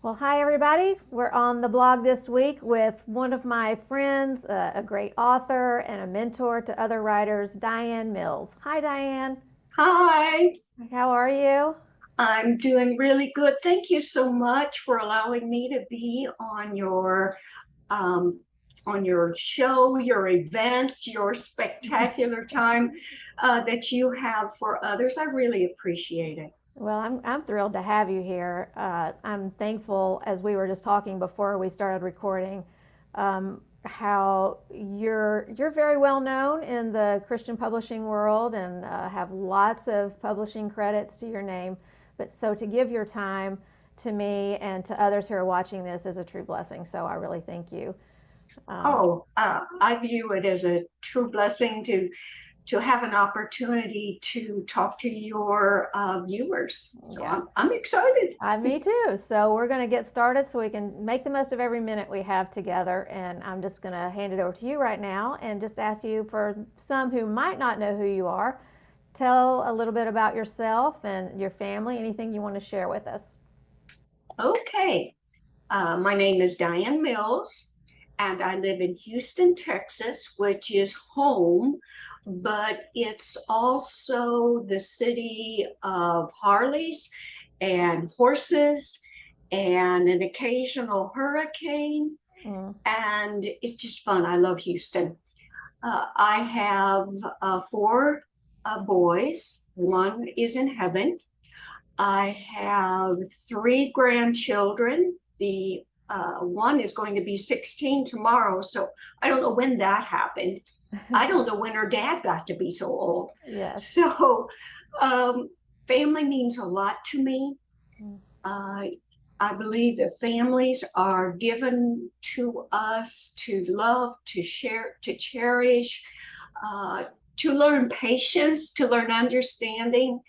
Well, hi everybody. We're on the blog this week with one of my friends, a great author and a mentor to other writers, DiAnn Mills. Hi, DiAnn. Hi, How are you? I'm doing really good. Thank you so much for allowing me to be um, on your show, your event, your spectacular time that you have for others. I really appreciate it. Well, I'm thrilled to have you here. I'm thankful, as we were just talking before we started recording, how you're very well known in the Christian publishing world and have lots of publishing credits to your name. But so to give your time to me and to others who are watching this is a true blessing. So I really thank you. Um, I view it as a true blessing to have an opportunity to talk to your viewers. So yeah. I'm excited. Me too. So we're going to get started so we can make the most of every minute we have together. And I'm just going to hand it over to you right now and just ask you, for some who might not know who you are, tell a little bit about yourself and your family, anything you want to share with us. Okay. My name is DiAnn Mills, and I live in Houston, Texas, which is home, but it's also the city of Harleys and horses and an occasional hurricane. Mm. And it's just fun. I love Houston. I have four boys. One is in heaven. I have three grandchildren. The one is going to be 16 tomorrow, so I don't know when that happened. I don't know when her dad got to be so old. Yes. So, um, family means a lot to me. Mm. Uh, I believe that families are given to us to love, to share, to cherish, uh, to learn patience, to learn understanding,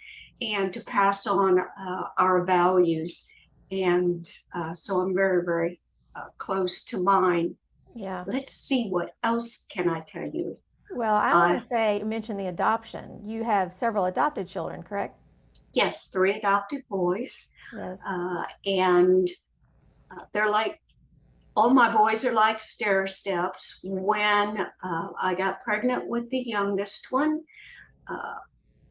and to pass on our values. And so I'm very, very close to mine. Yeah. Let's see, what else can I tell you? Well, I want Uh, to say, mention the adoption. You have several adopted children, correct? yes, three adopted boys, Yes. and they're like all my boys are like stair steps. When I got pregnant with the youngest one, uh,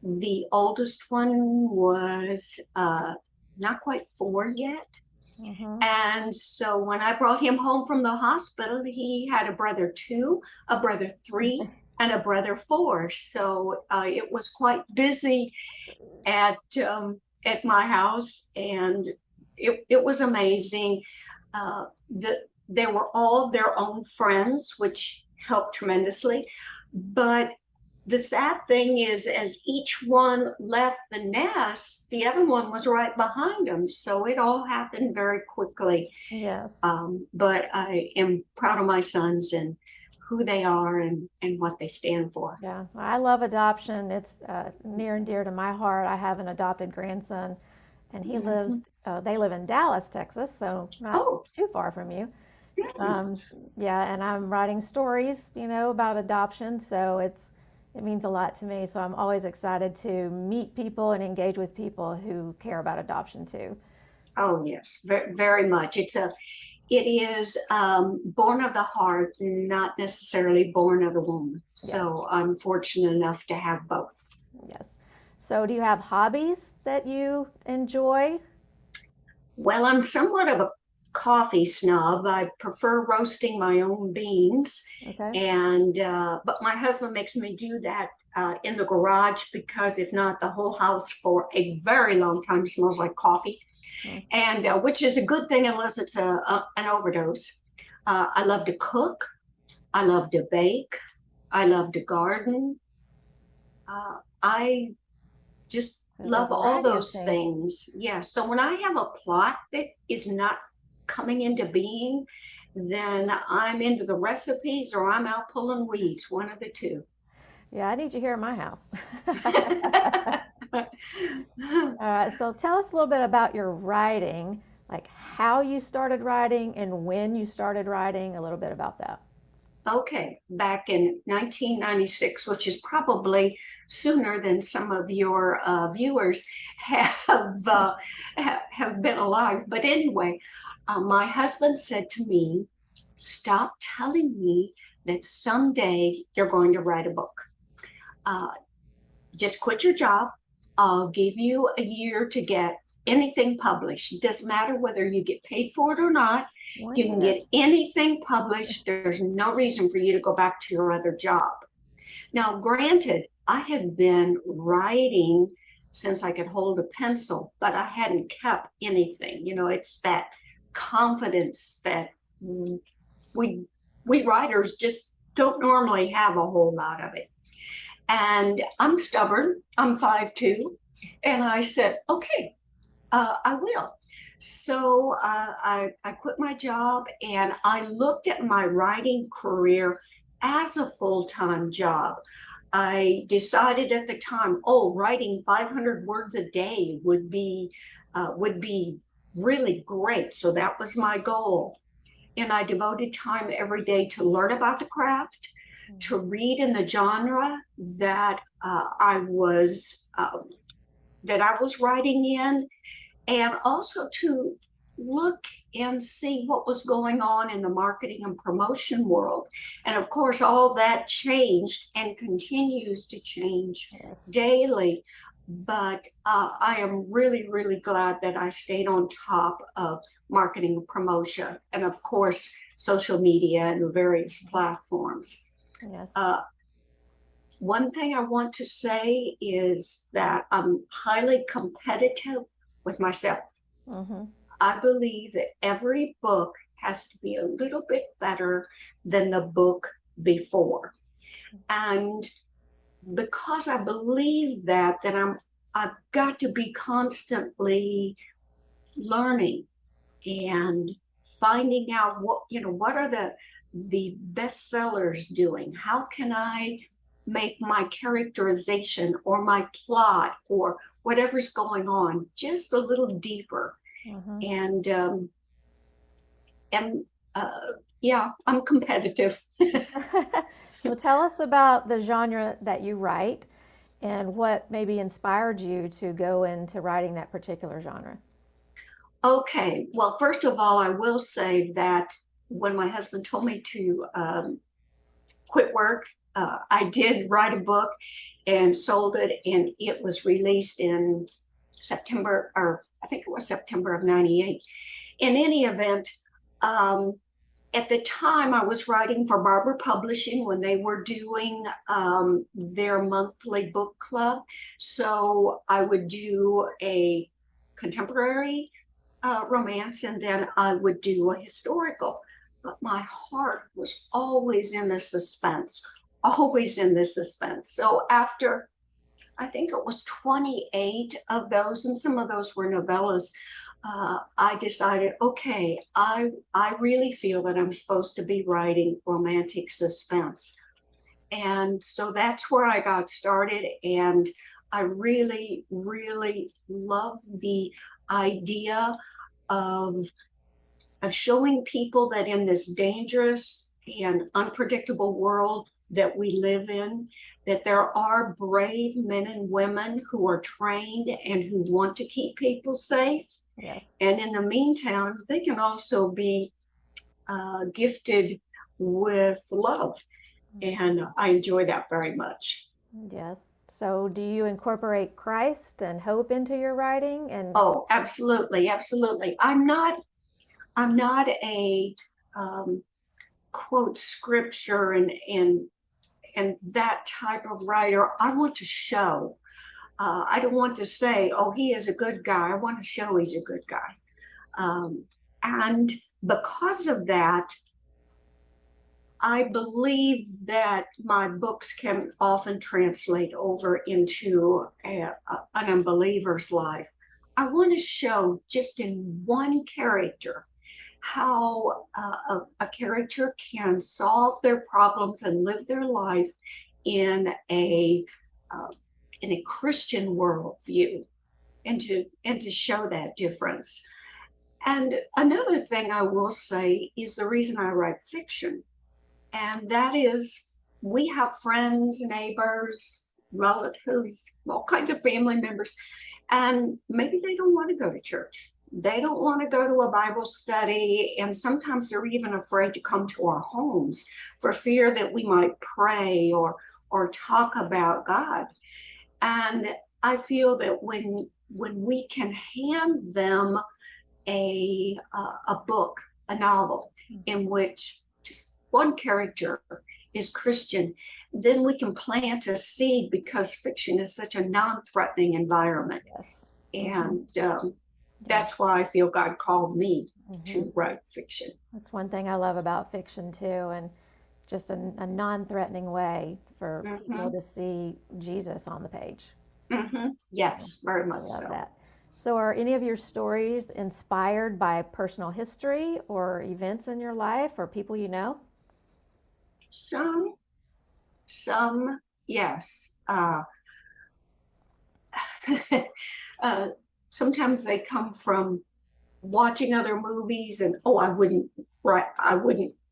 the oldest one was not quite four yet. Mm-hmm. And so when I brought him home from the hospital, he had a brother two, a brother three, and a brother four. So it was quite busy at my house, and it was amazing. They were all their own friends, which helped tremendously. But the sad thing is, as each one left the nest, the other one was right behind them. So it all happened very quickly. Yes. But I am proud of my sons and who they are and what they stand for. Yeah, I love adoption. It's near and dear to my heart. I have an adopted grandson, and Mhm. they live in Dallas, Texas, so not Oh, too far from you. yes. Um, yeah, and I'm writing stories, about adoption, so it means a lot to me. So I'm always excited to meet people and engage with people who care about adoption too. Oh, yes, very, very much. It is born of the heart, not necessarily born of the womb. Yes, So I'm fortunate enough to have both. yes. So do you have hobbies that you enjoy? Well, I'm somewhat of a coffee snob. I prefer roasting my own beans, Okay. and but my husband makes me do that in the garage because if not, the whole house for a very long time smells like coffee, Mm. and which is a good thing unless it's an overdose. I love to cook. I love to bake. I love to garden. I just There's a love all variety of those things. things. Yeah. So when I have a plot that is not coming into being, then I'm into the recipes or I'm out pulling weeds, one of the two. Yeah, I need you here at my house. So tell us a little bit about your writing, like how you started writing and when you started writing, a little bit about that. Okay, back in 1996, which is probably sooner than some of your viewers have have been alive. But anyway, My husband said to me, stop telling me that someday you're going to write a book. Uh, just quit your job. I'll give you a year to get anything published. It doesn't matter whether you get paid for it or not. Oh my You can get goodness. anything published. There's no reason for you to go back to your other job. Now, granted, I had been writing since I could hold a pencil, but I hadn't kept anything. It's that confidence that we we writers just don't normally have a whole lot of it. And I'm stubborn. I'm 5'2", and I said, okay, I will. So I quit my job and I looked at my writing career as a full-time job. I decided at the time, writing 500 words a day would be really great. So that was my goal. And I devoted time every day to learn about the craft, to read in the genre that I was writing in, and also to look and see what was going on in the marketing and promotion world. And of course, all that changed and continues to change daily. But I am really, really glad that I stayed on top of marketing and promotion, and of course, social media and various platforms. Yes. One thing I want to say is that I'm highly competitive with myself. Mm-hmm. I believe that every book has to be a little bit better than the book before. And because I believe that, I've got to be constantly learning and finding out what are the bestsellers doing? How can I make my characterization or my plot or whatever's going on just a little deeper? Mm-hmm. Yeah, I'm competitive. Well, tell us about the genre that you write and what maybe inspired you to go into writing that particular genre. Okay, well, first of all, I will say that when my husband told me to quit work, I did write a book and sold it, and it was released in September, or I think it was September of '98. In any event, at the time I was writing for Barber Publishing when they were doing their monthly book club. So I would do a contemporary romance, and then I would do a historical. But my heart was always in the suspense, always in the suspense. So after, I think it was 28 of those, and some of those were novellas, I decided, okay, I really feel that I'm supposed to be writing romantic suspense. And so that's where I got started. And I really, really love the idea of showing people that in this dangerous and unpredictable world that we live in, that there are brave men and women who are trained and who want to keep people safe. Yes. And in the meantime, they can also be gifted with love. And I enjoy that very much. Yes. So, do you incorporate Christ and hope into your writing? And Oh, absolutely, absolutely. I'm not a quote scripture and that type of writer. I want to show. I don't want to say, oh, he is a good guy. I want to show he's a good guy. And because of that, I believe that my books can often translate over into an unbeliever's life. I want to show just in one character how a character can solve their problems and live their life in a uh, Christian worldview, and to show that difference. And another thing I will say is the reason I write fiction, and that is we have friends, neighbors, relatives, all kinds of family members, and maybe they don't want to go to church. They don't want to go to a Bible study, and sometimes they're even afraid to come to our homes for fear that we might pray or talk about God. And I feel that when we can hand them a book, a novel, in which just one character is Christian, then we can plant a seed, because fiction is such a non-threatening environment. Yes. And Yeah. that's why I feel God called me Mm-hmm. to write fiction. That's one thing I love about fiction too, and just a non-threatening way for people Mm-hmm. to see Jesus on the page. Mm-hmm. Yes, very I much love so. that. So, are any of your stories inspired by personal history or events in your life or people you know? Some, some, yes. Uh, sometimes they come from watching other movies, and oh, I wouldn't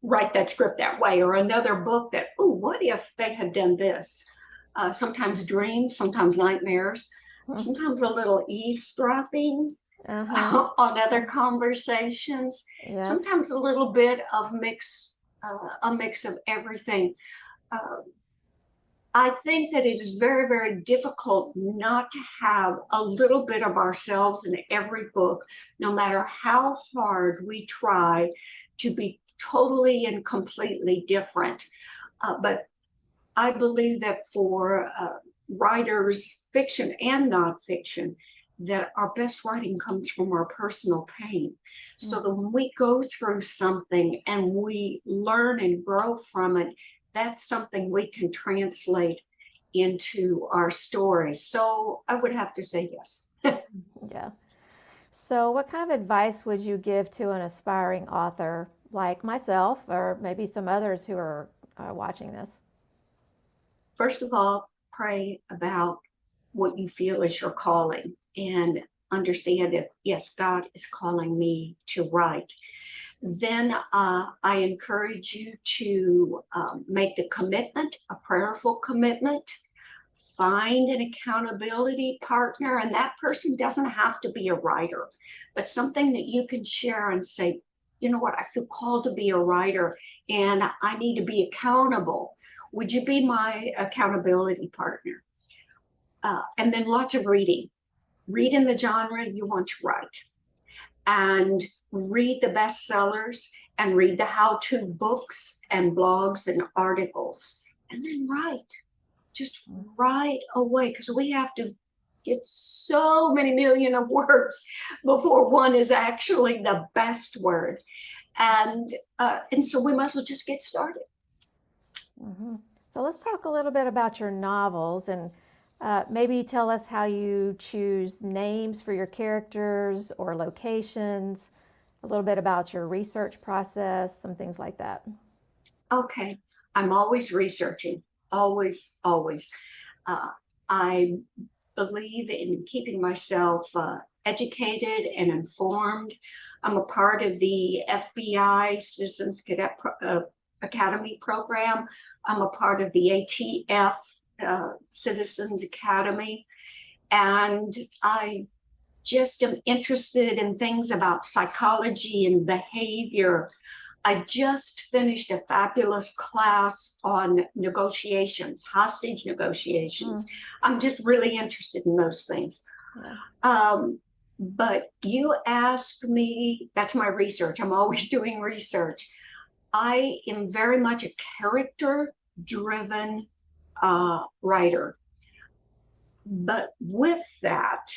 write that script that way, or another book that, oh, what if they had done this? Sometimes dreams, sometimes nightmares, sometimes a little eavesdropping Uh-huh. on other conversations, Yep. sometimes a little bit of a mix of everything. Uh, I think that it is very, very difficult not to have a little bit of ourselves in every book, no matter how hard we try to be totally and completely different. But I believe that for writers, fiction and nonfiction, that our best writing comes from our personal pain. So that when we go through something and we learn and grow from it, that's something we can translate into our stories. So I would have to say yes. Yeah. So, what kind of advice would you give to an aspiring author like myself, or maybe some others who are watching this? First of all, pray about what you feel is your calling, and understand if, yes, God is calling me to write. Then I encourage you to make the commitment, a prayerful commitment. Find an accountability partner, and that person doesn't have to be a writer, but something that you can share and say, you know what, I feel called to be a writer and I need to be accountable. Would you be my accountability partner? And then lots of reading. Read in the genre you want to write, and read the bestsellers, and read the how-to books and blogs and articles, and then write. Just write away, because we have to get so many million of words before one is actually the best word. And so we might as well just get started. Mm-hmm. So, let's talk a little bit about your novels and maybe tell us how you choose names for your characters or locations, a little bit about your research process, some things like that. Okay, I'm always researching, always, always. Uh, I believe in keeping myself educated and informed. I'm a part of the FBI Citizens Cadet Academy program. I'm a part of the ATF Citizens Academy. And I just am interested in things about psychology and behavior. I just finished a fabulous class on negotiations, hostage negotiations. I'm just really interested in those things. Yeah. But you ask me, that's my research. I'm always doing research. I am very much a character-driven writer. But with that,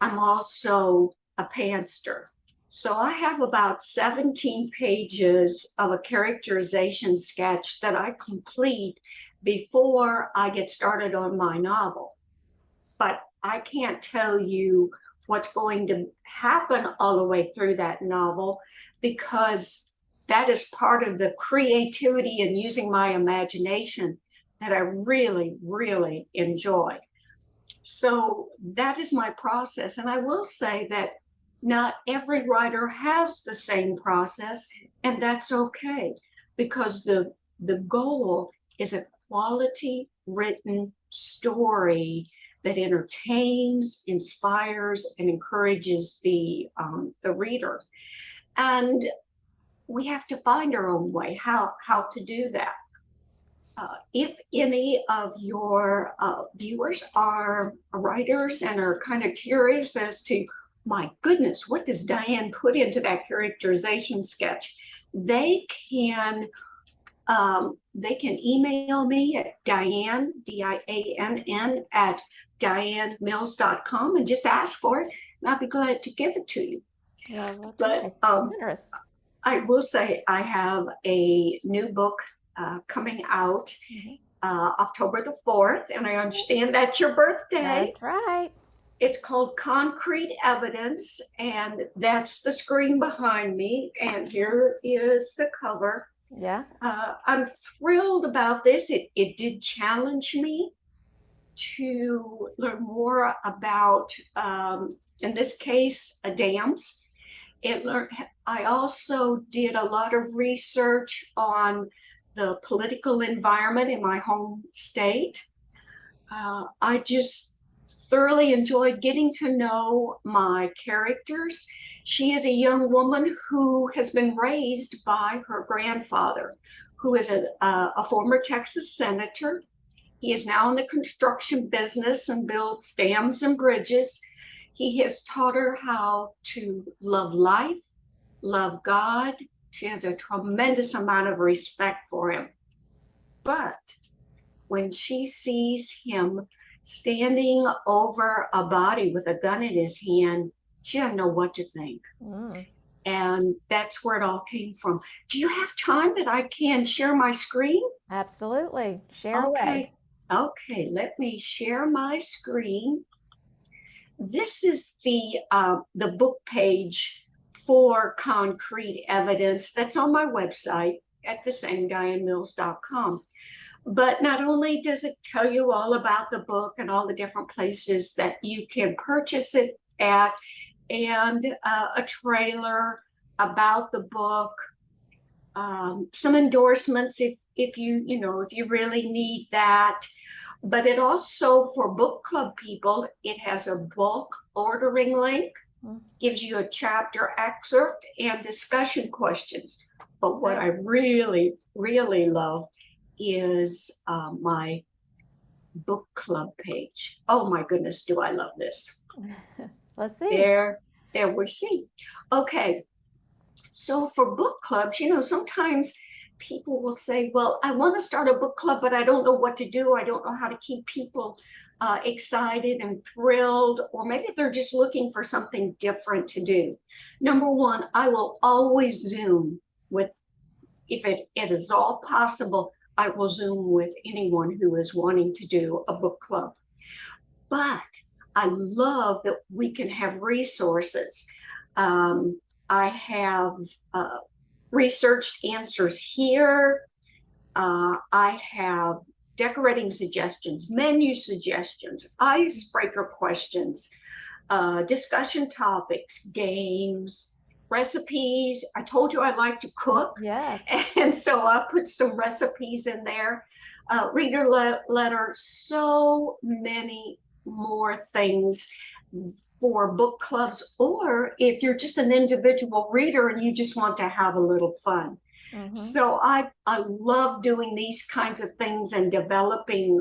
I'm also a pantser. So I have about 17 pages of a characterization sketch that I complete before I get started on my novel. But I can't tell you what's going to happen all the way through that novel, because that is part of the creativity and using my imagination that I really, really enjoy. So that is my process. And I will say that not every writer has the same process, and that's okay, because the goal is a quality written story that entertains, inspires, and encourages the reader. And we have to find our own way how to do that. If any of your viewers are writers and are kind of curious as to, my goodness, what does DiAnn put into that characterization sketch, they can email me at DiAnn, DIANN, at DiAnnMills.com and just ask for it, and I'll be glad to give it to you. Yeah, well, But generous. I will say I have a new book coming out October the 4th, and I understand that's your birthday. That's right. It's called Concrete Evidence, and that's the screen behind me, and here is the cover. Yeah. I'm thrilled about this. It did challenge me to learn more about, in this case, dams. I also did a lot of research on the political environment in my home state. I just thoroughly enjoyed getting to know my characters. She is a young woman who has been raised by her grandfather, who is a former Texas senator. He is now in the construction business and builds dams and bridges. He has taught her how to love life, love God. She has a tremendous amount of respect for him. But when she sees him standing over a body with a gun in his hand, she doesn't know what to think. And that's where it all came from. Do you have time that I can share my screen? Absolutely. Share away. Okay, let me share my screen. This is the book page for Concrete Evidence that's on my website at the same DiAnnMills.com. But not only does it tell you all about the book and all the different places that you can purchase it at, and a trailer about the book, some endorsements if you really need that. But it also, for book club people, it has a bulk ordering link, gives you a chapter excerpt and discussion questions. But what I really, really love is my book club page. Oh my goodness, do I love this. Let's see. There we see. Okay, so for book clubs, sometimes people will say, well, I want to start a book club, but I don't know what to do. I don't know how to keep people excited and thrilled, or maybe they're just looking for something different to do. Number one, I will always Zoom with, if it is all possible, I will Zoom with anyone who is wanting to do a book club. But I love that we can have resources. I have researched answers here. I have decorating suggestions, menu suggestions, icebreaker questions, discussion topics, games, recipes. I told you I like to cook. Yeah. And so I put some recipes in there. Reader letter, so many more things for book clubs, or if you're just an individual reader and you just want to have a little fun. So I love doing these kinds of things and developing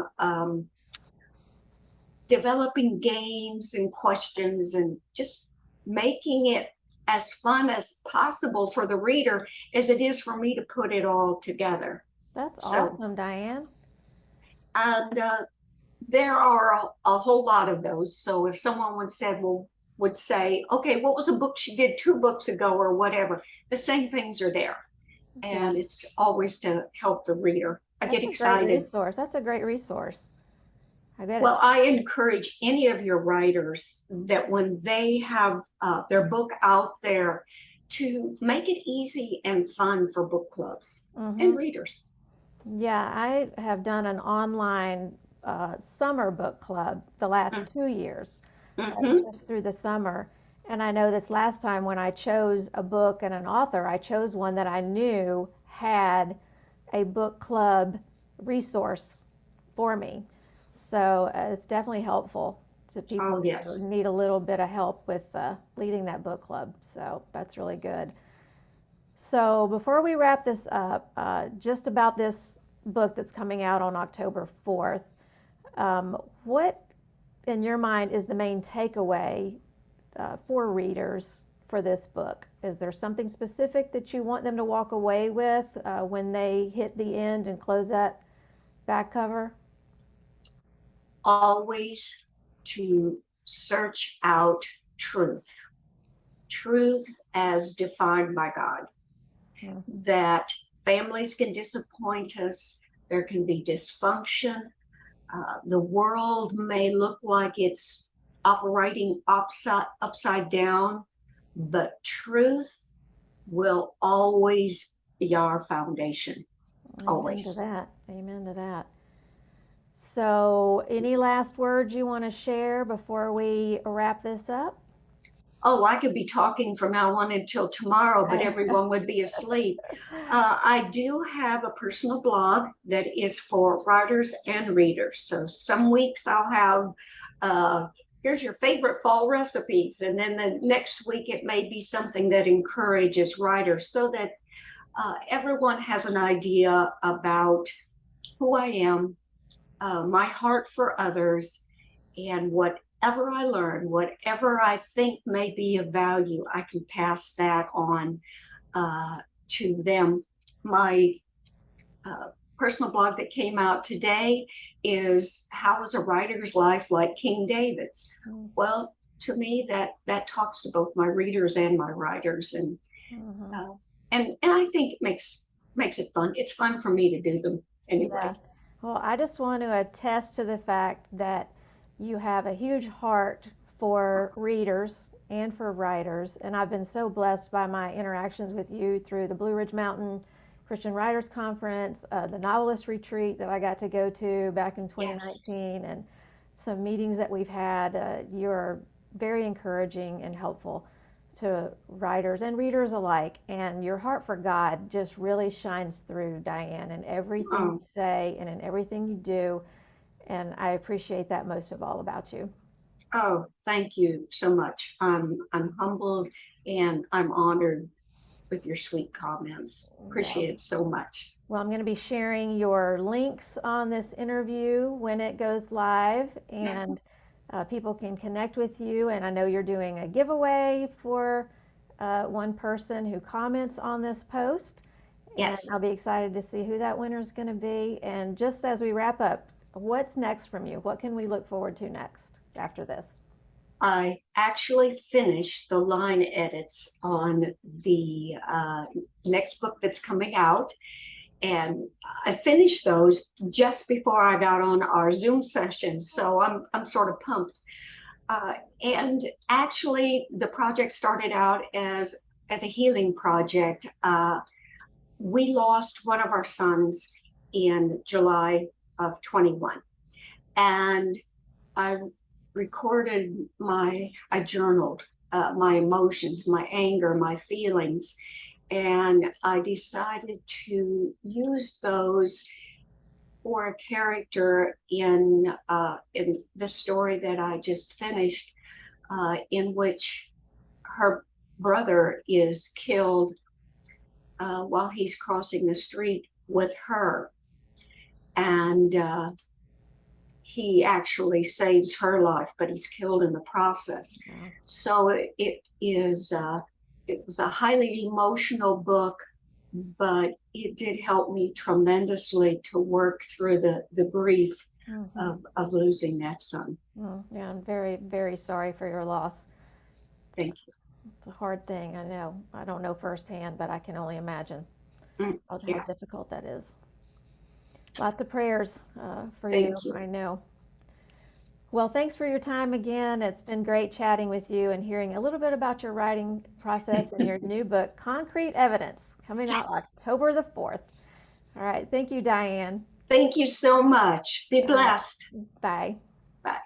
games and questions and just making it as fun as possible for the reader as it is for me to put it all together. That's awesome, DiAnn. And there are a whole lot of those. So if someone would say, okay, what was a book she did 2 books ago or whatever, the same things are there. And it's always to help the reader. I get excited. That's a great resource. Well, I encourage any of your writers that when they have their book out there, to make it easy and fun for book clubs and readers. Yeah, I have done an online summer book club the last 2 years, just through the summer. And I know this last time when I chose a book and an author, I chose one that I knew had a book club resource for me. So it's definitely helpful. to people yes. who need a little bit of help with leading that book club. So that's really good. So before we wrap this up, just about this book that's coming out on October 4th, what in your mind is the main takeaway for readers for this book? Is there something specific that you want them to walk away with when they hit the end and close that back cover? Always to search out truth, truth as defined by God. Mm-hmm. That families can disappoint us, there can be dysfunction, the world may look like it's operating upside down, but truth will always be our foundation. Amen to Always. that. Amen to that. So, any last words you want to share before we wrap this up? Oh, I could be talking from now on until tomorrow, but everyone would be asleep. I do have a personal blog that is for writers and readers. So some weeks I'll have, here's your favorite fall recipes. And then the next week it may be something that encourages writers so that everyone has an idea about who I am, my heart for others, and whatever I learn, whatever I think may be of value, I can pass that on to them. My personal blog that came out today is How is a Writer's Life Like King David's? Well, to me, that talks to both my readers and my writers, and I think it makes it fun. It's fun for me to do them anyway. Yeah. Well, I just want to attest to the fact that you have a huge heart for readers and for writers, and I've been so blessed by my interactions with you through the Blue Ridge Mountain Christian Writers Conference, the Novelist Retreat that I got to go to back in 2019, yes, and some meetings that we've had. You're very encouraging and helpful to writers and readers alike, and your heart for God just really shines through, DiAnn, in everything you say and in everything you do, and I appreciate that most of all about you. Oh, thank you so much. I'm humbled and I'm honored with your sweet comments. Appreciate it so much. Well, I'm going to be sharing your links on this interview when it goes live, and people can connect with you. And I know you're doing a giveaway for one person who comments on this post. Yes. And I'll be excited to see who that winner is going to be. And just as we wrap up, what's next from you? What can we look forward to next after this? I actually finished the line edits on the next book that's coming out. And I finished those just before I got on our Zoom session. So I'm sort of pumped. And actually, the project started out as a healing project. We lost one of our sons in July of 21. And I journaled my emotions, my anger, my feelings, and I decided to use those for a character in the story that I just finished, in which her brother is killed while he's crossing the street with her, and he actually saves her life, but he's killed in the process. Yeah. So it was a highly emotional book, but it did help me tremendously to work through the grief of losing that son. Yeah, I'm very, very sorry for your loss. Thank you. It's a hard thing, I know. I don't know firsthand, but I can only imagine how difficult that is. Lots of prayers for you, I know. Well, thanks for your time again. It's been great chatting with you and hearing a little bit about your writing process and your new book, Concrete Evidence, coming out October the 4th. All right. Thank you, DiAnn. Thank you so much. Be blessed. Bye. Bye.